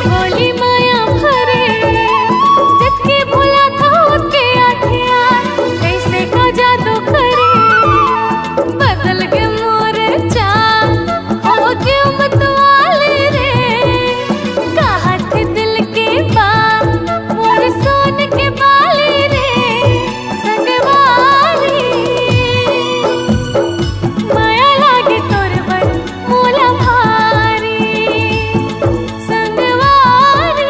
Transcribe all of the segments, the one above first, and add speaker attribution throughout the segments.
Speaker 1: बोली माया भरे जितके भुला था उसके आठिया कैसे का जादू करे बदल के मोर चाल हो के मतवाले रे कहा थे दिल के बात मोर सोन के बाले रे संगवारी माया लागे तोर बर मोला भारी संगवारी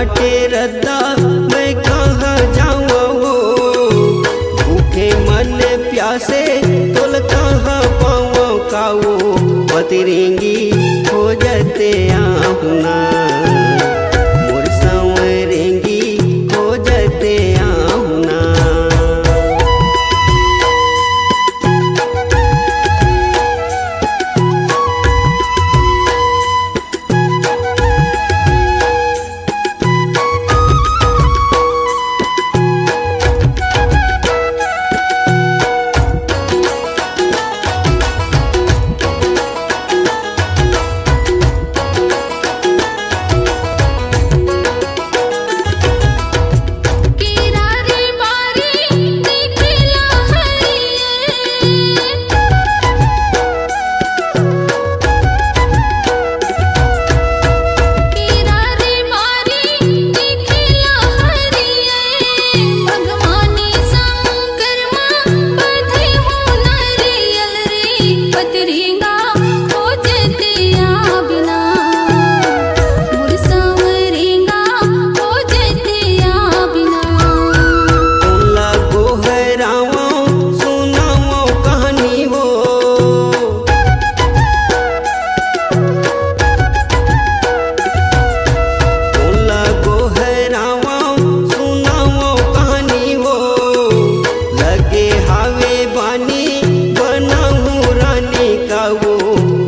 Speaker 2: बाटे रद्दा मैं कहाँ जाऊँ, भूखे मन प्यासे तोल कहाँ पाऊँ काऊ, पतरेंगी हो जते आहुना मोर संवरेंगी हो जते आहुना।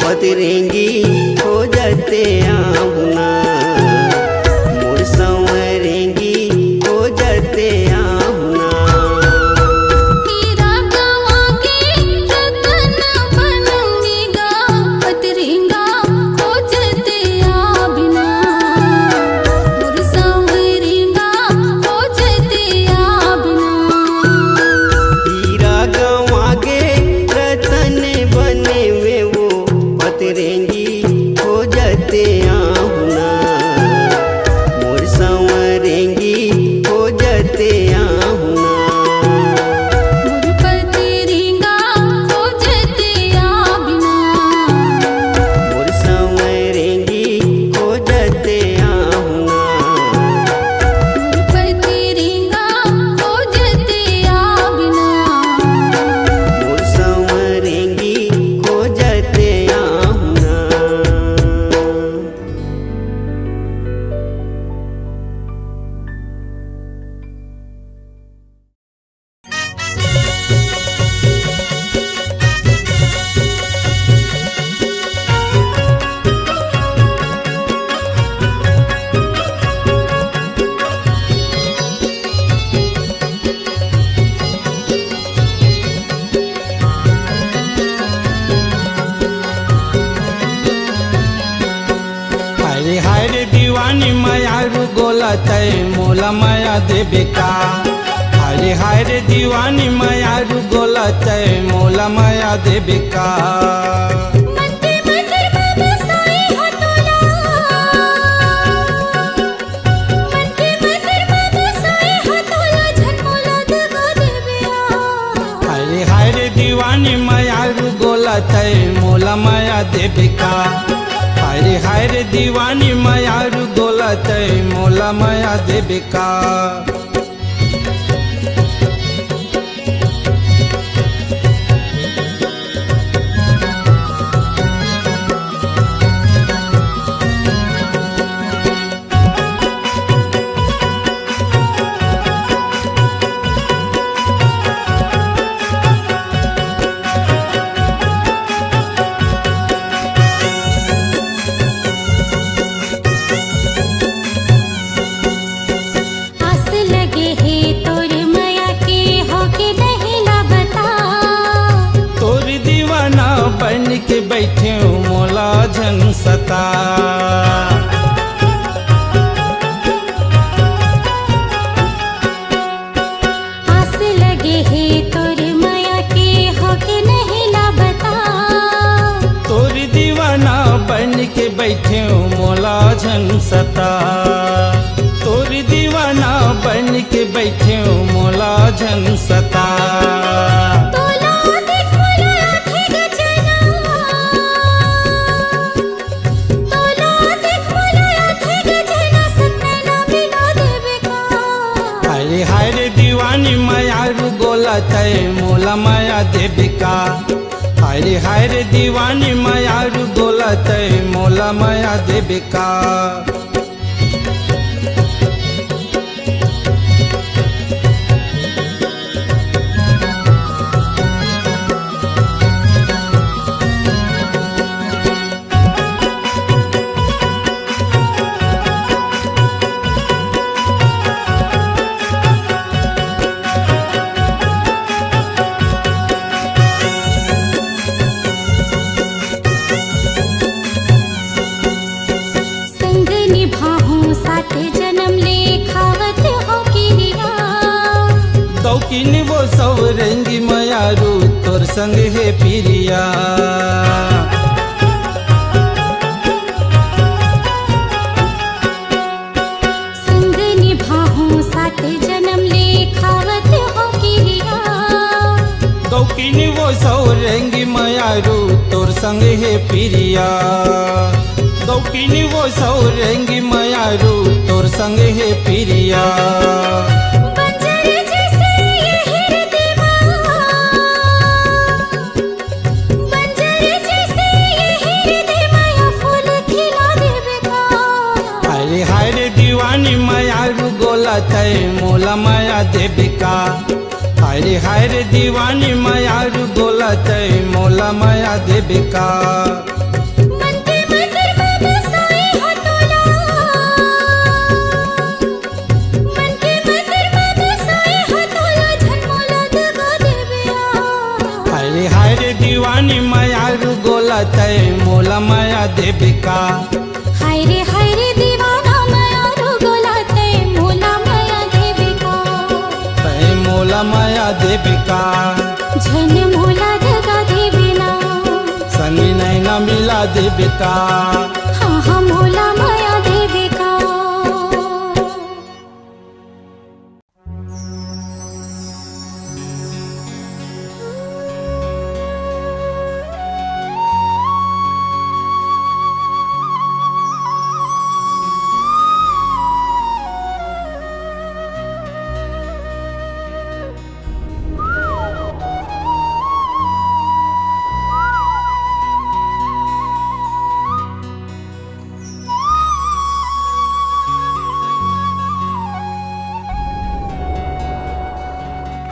Speaker 2: पतरेंगी हो जते आहुना मोर संवरेंगी हो जते आहुना।
Speaker 1: हीरा गवा के रतन बनूंगी गा, पतरेंगा हो जते आबिना मोर संवरेंगा हो जते आबिना।
Speaker 2: हीरा गवा के रतन बने में वो पतरेंगी हो जते आहुना मोर संवरेंगी हो जते आहुना।
Speaker 1: मोर पतरेंगा हो जते आबिना
Speaker 2: मोर संवरेंगी हो जते आहुना।
Speaker 1: मोर पतरेंगा हो जते आबिना
Speaker 2: मोर संवरेंगी हो जते आहुना।
Speaker 3: हरे हरे दीवानी मायारू गोलतै मोला माया देबे का। हरे हरे दीवानी मायारू गोलतै मोला माया देबे का।
Speaker 1: मंदिर मंदिर बाबा साई हो तोला, मंदिर मंदिर बाबा साई हो तोला, झनमोला दगा देबिया।
Speaker 3: हरे हरे दीवानी मायारू गोलतै मोला माया देबे का। हरे हरे दीवानी मायारू गोलतै मोला माया देबे का।
Speaker 1: आस लगे है तोर माया के हो के नहीं ला बता।
Speaker 3: तोरी दीवाना बन के बैठे मोला झन सता।
Speaker 1: आस लगे है तोर माया के हो के नहीं ला बता।
Speaker 3: तोरी दीवाना बन के बैठे मोला झन सता। तोरी दीवाना बन के बैठे मोला झन सता।
Speaker 1: तोला देख मोला आँखें गचना, तोला देख मोला आँखें गचना, सपना में
Speaker 3: मोला माया देविका। हाय रे दीवानी मायारू बोलत मोला माया देविका। दौकिन वो सवरंगी मायारू तोर संग है पिरिया।
Speaker 1: संग निभाहूं साथ जन्म ले खावत हो किरिया।
Speaker 3: दौकिन वो सवरंगी मायारू तोर संग है पिरिया। दौकिन वो सवरंगी मायारू तोर संग है पिरिया। मोला माया देविका। हाय रे दीवानी मायारू बोलत मोला माया देविका।
Speaker 1: मन के मंदिर में बसाई हो तोला। मन के मंदिर में बसाई हो तोला झनमोला दगा देविया।
Speaker 3: हाय रे दीवानी मायारू बोलत मोला माया देविका।
Speaker 1: हाय रे दीवाना मायारू बोलत मोला माया देविका।
Speaker 3: मोला माया देविका।
Speaker 1: झन मोला दगा देविना।
Speaker 3: संगी नैना मिला देविका।
Speaker 1: हाँ मोला माया देविका।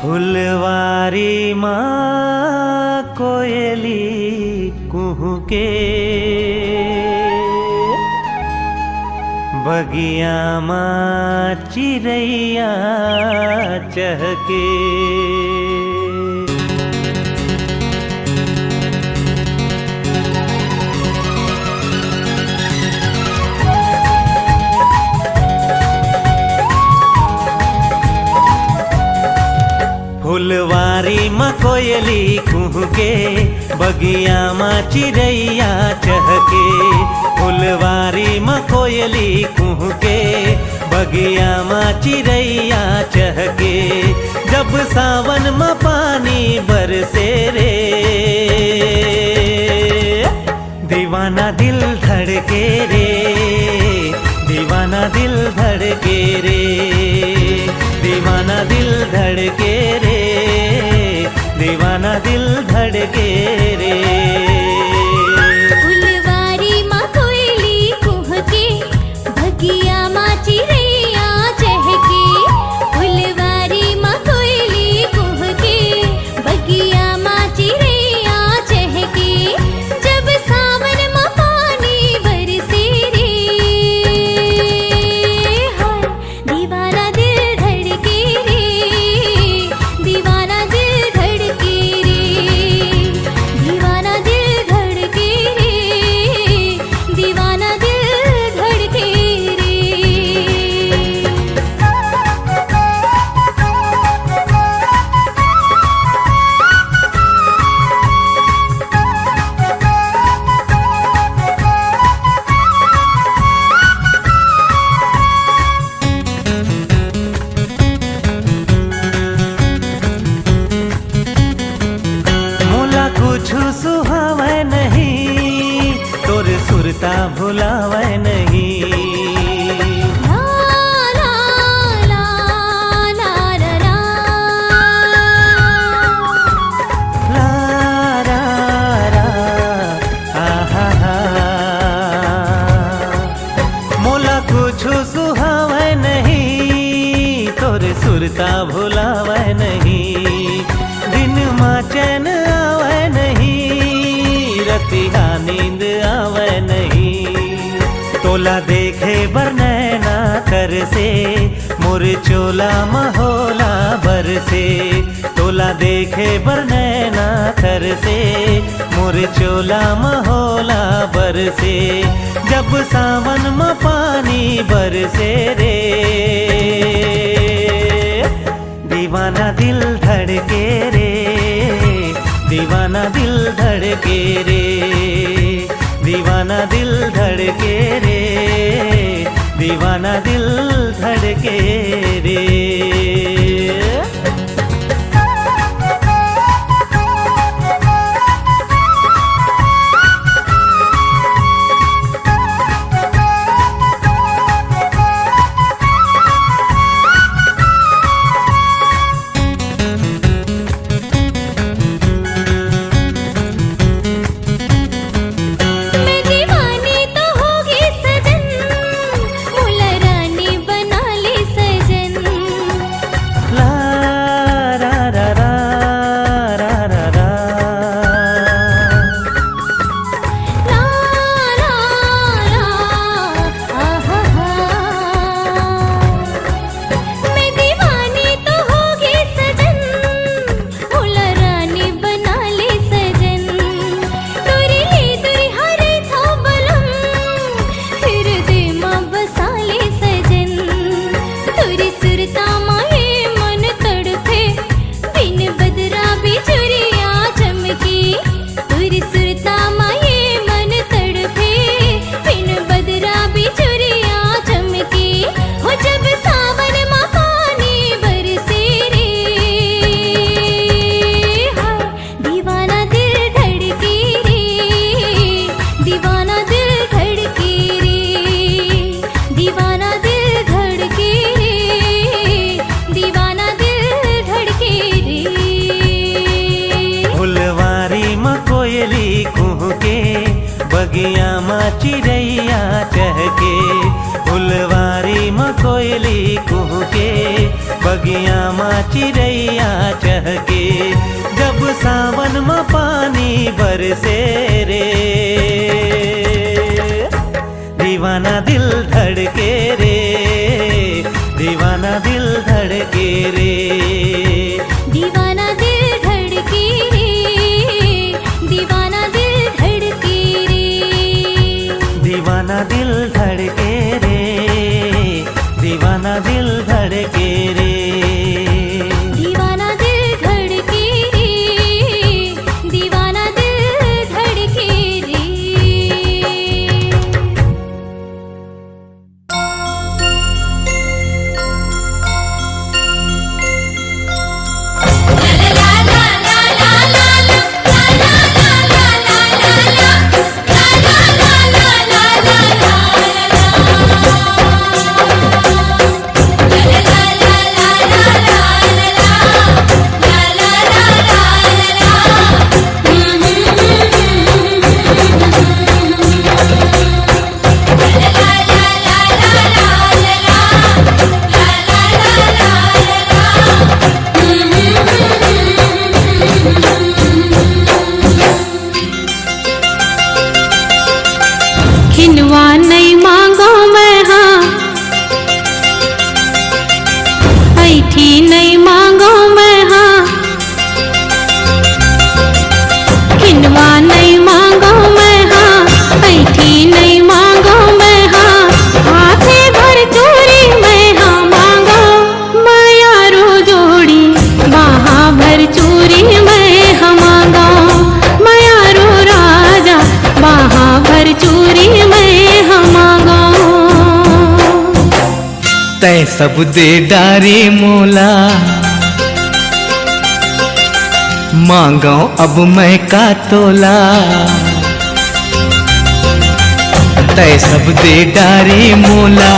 Speaker 4: फुलवारी माँ कोयली कुहू के, बगिया माँ चिड़ैया चहके। फुलवारी माँ कोयली कुहू के, बगिया माँ चिड़ैया चहके। फुलवारी माँ कोयली कुहू के, बगिया माँ चिड़ैया चहके। जब सावन माँ पानी बरसे रे, दीवाना दिल धड़के रे, दीवाना दिल धड़के रे, दीवाना दिल धड़के रे, दीवाना दिल धड़के रे।
Speaker 1: फुलवारी माँ कोयली कुह के, बगिया माँ चिड़ैया चहके। फुलवारी माँ कोयली कुह के, बगिया माँ चिड़ैया चहके। जब सावन माँ पानी बरसे रे, हाय दीवाना दिल धड़के रे, दीवाना दिल धड़के रे, दीवाना दिल धड़के रे, दीवाना दिल धड़के रे।
Speaker 4: कुछ सुहावे नहीं, तोरे सुरता भुलावे नहीं, दिन माँ चैन आवे नहीं, रतिया नींद आवे नहीं। तोला देखे बरनैना कर से, मोर चोला महोला बर से। तोला देखे बरनैना कर से, मोर चोला महोला बर से। जब सावन में पानी बरसे रे, दीवाना दिल धड़के रे, दीवाना दिल धड़के रे, दीवाना दिल धड़के रे, दीवाना दिल धड़के रे। बगिया माँ चिड़ैया चहके, फुलवारी में कोयली कुहके, बगिया माँ चिड़ैया चहके। जब सावन में पानी बरसे रे, दीवाना दिल धड़के रे, दीवाना दिल धड़के रे,
Speaker 1: दीवाना दिल धड़के रे, दीवाना दिल धड़के रे,
Speaker 4: दीवाना दिल धड़के रे, दीवाना दिल धड़के रे,
Speaker 1: दीवाना दिल धड़के रे, दीवाना दिल धड़के रे।
Speaker 5: खिनवा नहीं मांगो मैं हाँ, ऐठी नहीं मांगो मैं हाँ, खिनवा नहीं मांगो मैं हाँ, ऐठी नहीं मांगो मैं हाँ, हाथे भर चूरी मैं हाँ मांगो, मायारू जोड़ी बाहा भर चूरी मैं हाँ मांगो, मायारू राजा बाहा भर चूरी मैं हाँ मांगो।
Speaker 4: तै सब दे डारे मोला, मांगो अब मैं का तोला। तै सब दे डारे मोला,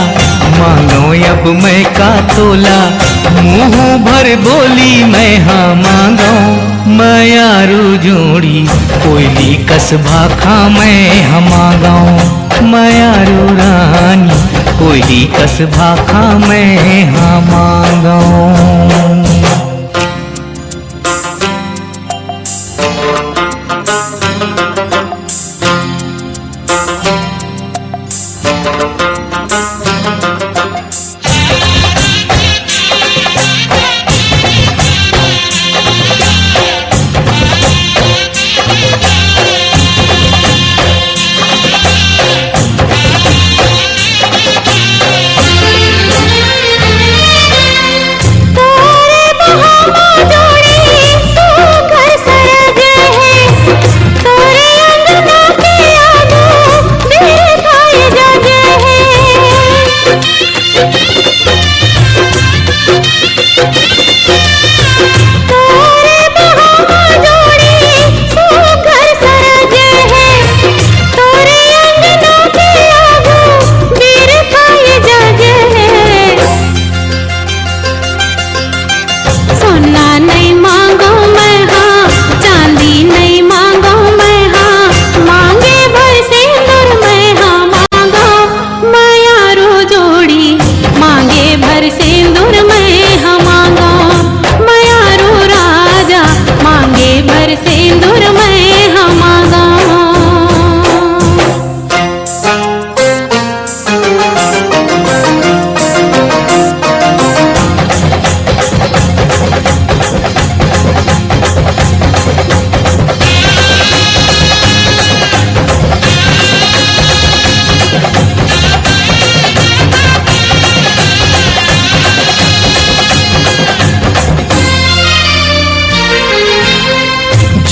Speaker 4: मांगो अब मैं का तोला। मुँह भर बोली मैं हाँ मांगो, मायारू जोड़ी कोयली कसबा खा मैं हाँ मांगो, मायारू रानी कोई कस भाखा मैं हाँ मांगो।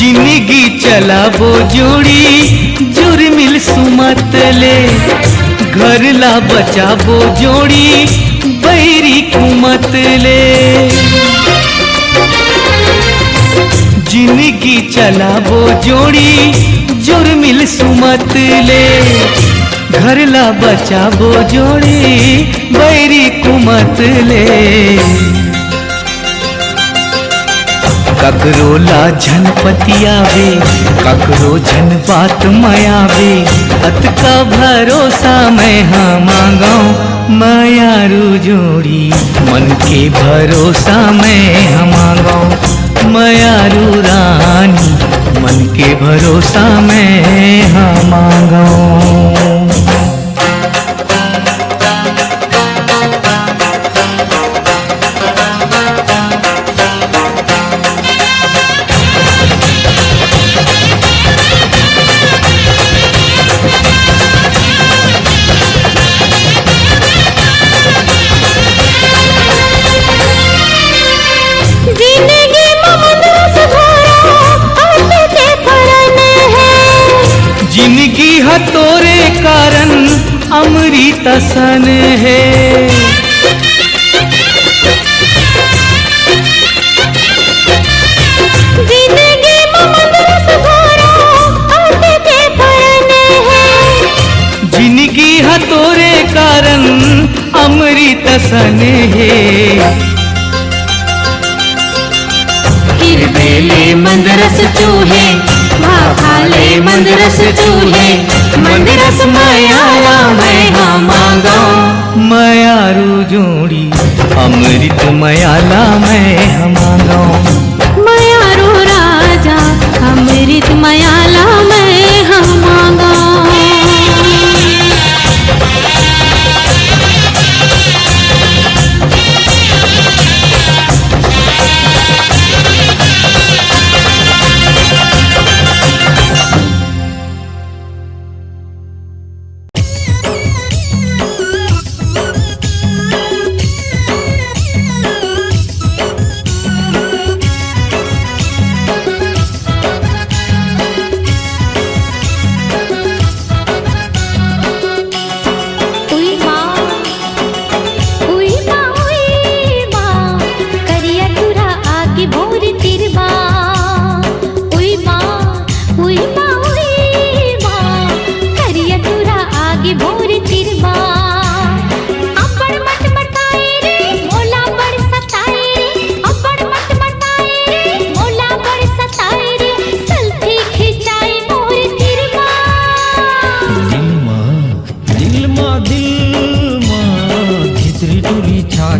Speaker 4: जिंदगी चलाबो जोड़ी जुर्मिल सुमत ले, घर ला बचाबो जोड़ी बैरी कुमत ले। जिंदगी चलाबो जोड़ी जुर्मिल सुमत ले, घर ला बचाबो जोड़ी बैरी कुमत ले। ककरो ला झन पतियावे, ककरो झन बात मयावे, अत का भरोसा मैं हाँ मांगो। मायारू जोड़ी मन के भरोसा मैं हाँ मांगो। मायारू रानी मन के भरोसा मैं हाँ मांगो। जिंदगी है तोरे कारण अमृत सन है।
Speaker 5: जिंदगी ममंदरस भरा आते ते फरन है।
Speaker 4: जिंदगी है तोरे कारण अमृत सन है।
Speaker 5: हिरदेले मंदरस चूहे, भाखाले मंदरस चूहे, मंदरस मायाला मैं हाँ मांगो।
Speaker 4: मायारू जोड़ी अमृत मयाला मैं हाँ मांगो।
Speaker 5: मायारू राजा अमृत मयाला मैं हाँ मांगो।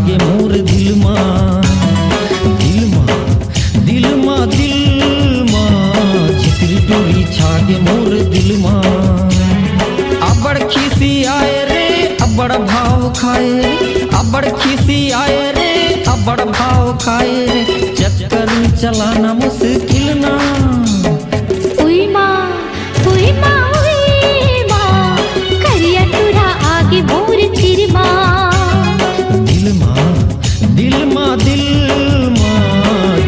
Speaker 6: छागे मोर दिल माँ दिल माँ दिल माँ दिल माँ छितरी टूरी छागे मोर दिल माँ अबड़ खिसी आए रे अबड़ भाव खाए रे अबड़ खिसी आए रे अबड़ भाव खाए रे चक्कर चलाना मुश्किल ना
Speaker 1: उई माँ करिया तुरा आगे मोर चिर माँ
Speaker 6: दिल माँ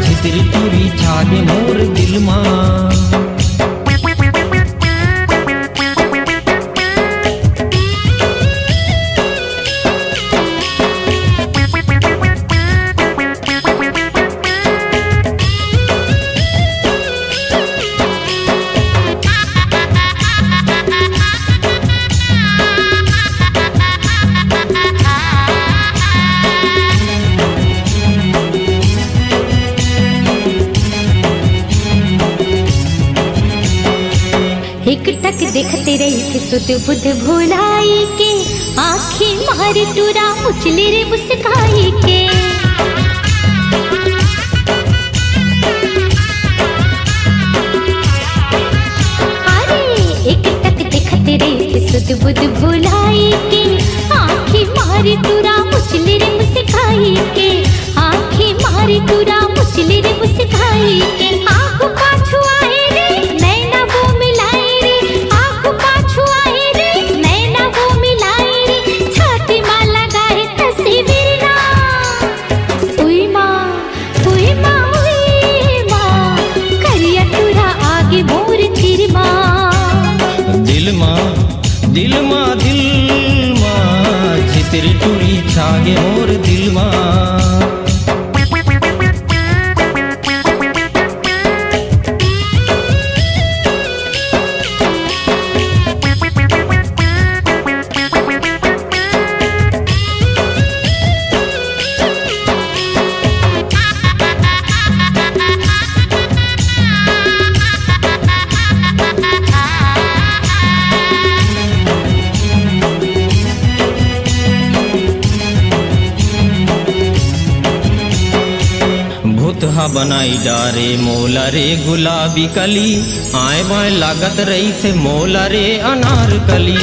Speaker 6: छितरी टूरी छागे मोर दिल माँ
Speaker 1: एक टक देखते रही सुध बुध भुलाई के आँखें मारे तुरा उछले रे मुस्काई के अरे एक टक देखते रही सुध बुध भुलाई के आँखें मारे तुरा उछले रे मुस्काई के आँखें मारे तुरा उछले रे मुस्काई के आँख पाछू आए रे नैना वो मिलाए
Speaker 6: दिल माँ छितरी टूरी छागे मोर दिल माँ बनाई डारे मोला रे गुलाबी कली आए बाएं लागत रही थे मोला रे अनार कली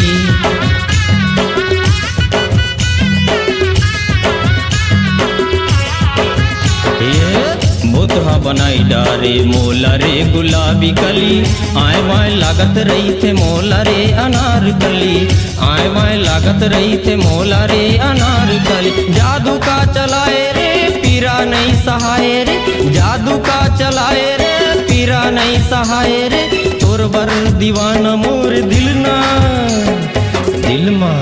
Speaker 6: बुतहा बनाई डारे मोला रे गुलाबी कली आए बाएं लागत रही थे मोला रे अनार कली आए बाएं लागत रही थे मोला रे अनार कली जादू का चलाए रे पीरा नहीं सहाय रे जादू का चलाए रे पीरा नहीं सहाय रे तोर बर दीवाना मोर दिल ना दिल माँ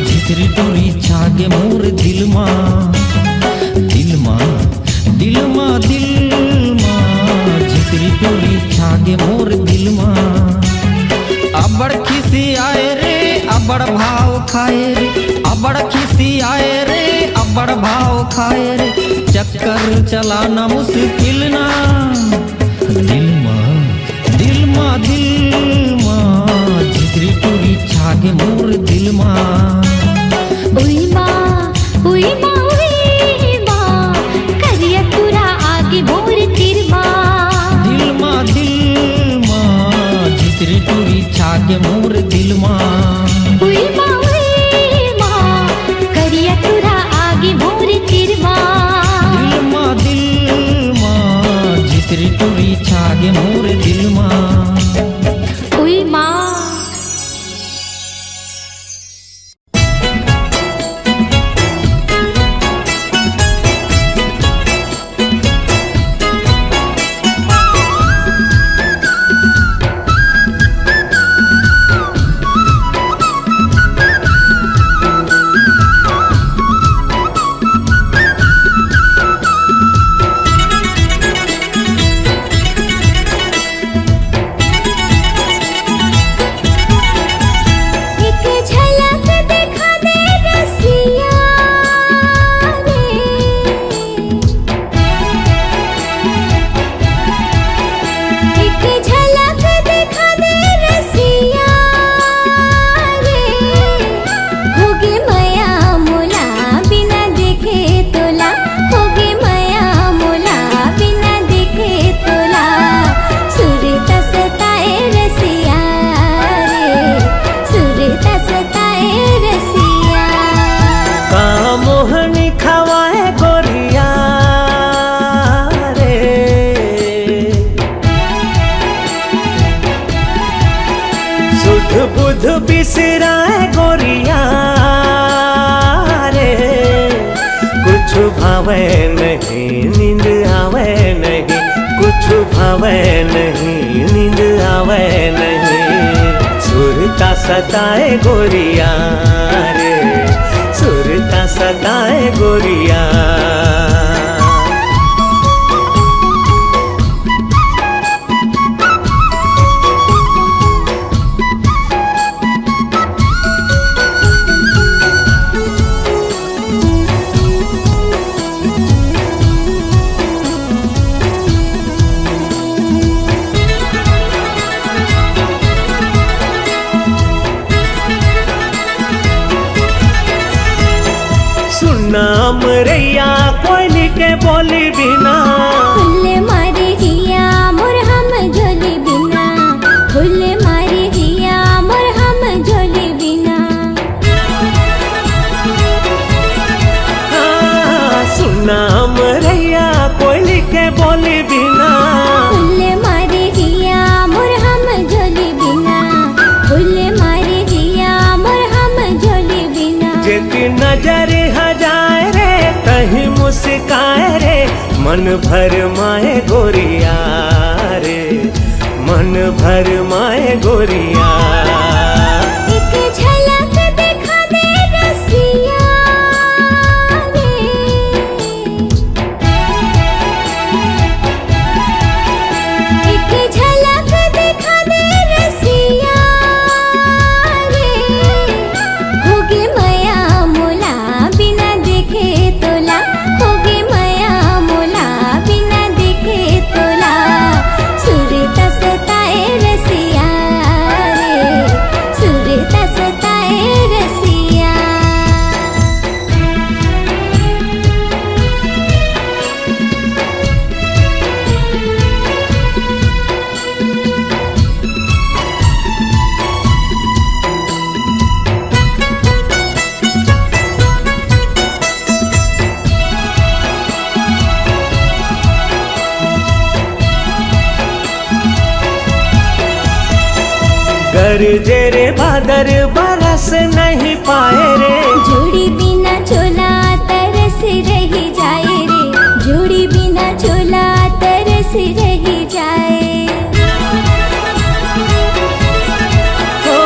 Speaker 6: झिकरी टूरी छागे मोर दिल माँ झिकरी टूरी छागे मोर दिल माँ अबड़ खिसी आए रे अबड़ भाव खाए रे अबड़ खिसी आए रे अबड़ भाव खाए रे चक्कर चलाना मुश्किल ना दिल माँ झिकरी टूरी छागे मोर दिल माँ
Speaker 1: उई माँ करिया तुरा आगे मोर तिर माँ
Speaker 6: दिल माँ झिकरी टूरी छागे मोर दिल माँ
Speaker 1: उई माँ करिया तुरा आगे मोर तिर माँ
Speaker 6: दिल माँ झिकरी टूरी छागे मोर दिल माँ
Speaker 1: उई माँ
Speaker 7: नहीं, नींद आवे नहीं, कुछ भावे नहीं, नींद आवे नहीं। सुरता सताए गोरिया रे, सुरता सताए गोरिया। नाम रैया कोयली के बोली बिना,
Speaker 1: फुल मारे जिया मोर हम झोली बिना, फुल मारे जिया मोर हम झोली बिना।
Speaker 7: सुनाम रैया कोयली के बोली बिना,
Speaker 1: फुल मारे जिया मोर हम झोली बिना, फुल मारे जिया मोर हम झोली बिना।
Speaker 7: जेती नजर हजाए रे कहीं मुस्काए रे, मन भर माए गोरिया रे, मन भर माए गोरिया।
Speaker 1: एक झलक दिखा दे रसिया रे, एक झलक दिखा दे रसिया रे। होगे माया मोला बिना देखे तोला, होगे माया मोला बिना देखे तोला। सुरता सताए रसिया रे, सुरता सताए रसिया।
Speaker 7: गरजे रे बादर बरस नहीं पाए रे,
Speaker 1: जोड़ी बिना चोला तरस रही जाए रे, जोड़ी बिना चोला तरस रही जाए।
Speaker 7: ओ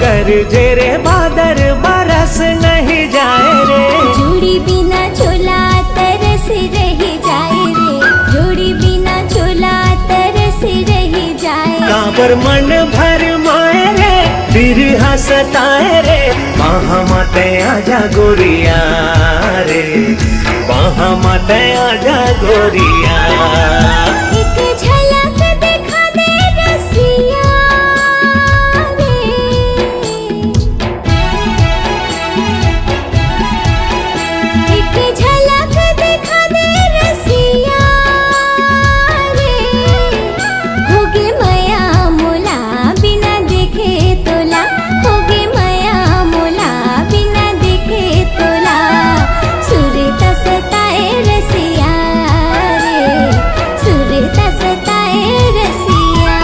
Speaker 7: गरजे रे बादर बरस नहीं जाए रे,
Speaker 1: जोड़ी बिना चोला तरस रही जाए रे, जोड़ी बिना चोला तरस रही जाए।
Speaker 7: काबर मन भर माए रे, बिरहा सताए रे, वहाँ माते आजा गोरिया रे, वहाँ माते आजा गोरिया।
Speaker 1: एक झलक दिखा दे रसिया रे, एक झलक दिखा दे रसिया रे। होगे माया मोला बिना देखे तोला, होगे माया मोला बिना देखे तोला। सुरता सताए रसिया रे, सुरता सताए रसिया।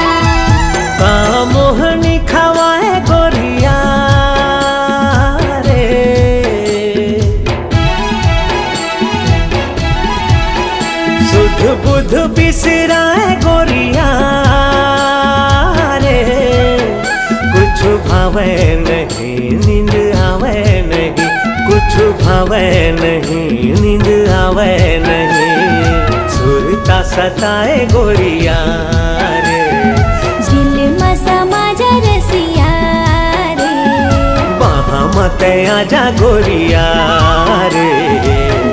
Speaker 7: का मोहनी खवाए गोरिया रे, सुध बुध बिसराए गोरिया रे। कुछ भावे नहीं, नींद आवे नहीं, कुछ भावे नहीं, नींद आवे नहीं। सुरता सताए गोरिया रे,
Speaker 1: दिल में समा जा रसिया रे,
Speaker 7: वहाँ मत आजा गोरिया रे,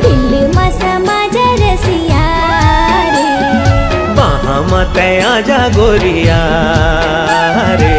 Speaker 1: दिल में समा जा रसिया रे।
Speaker 7: वहाँ मत आजा गोरिया रे।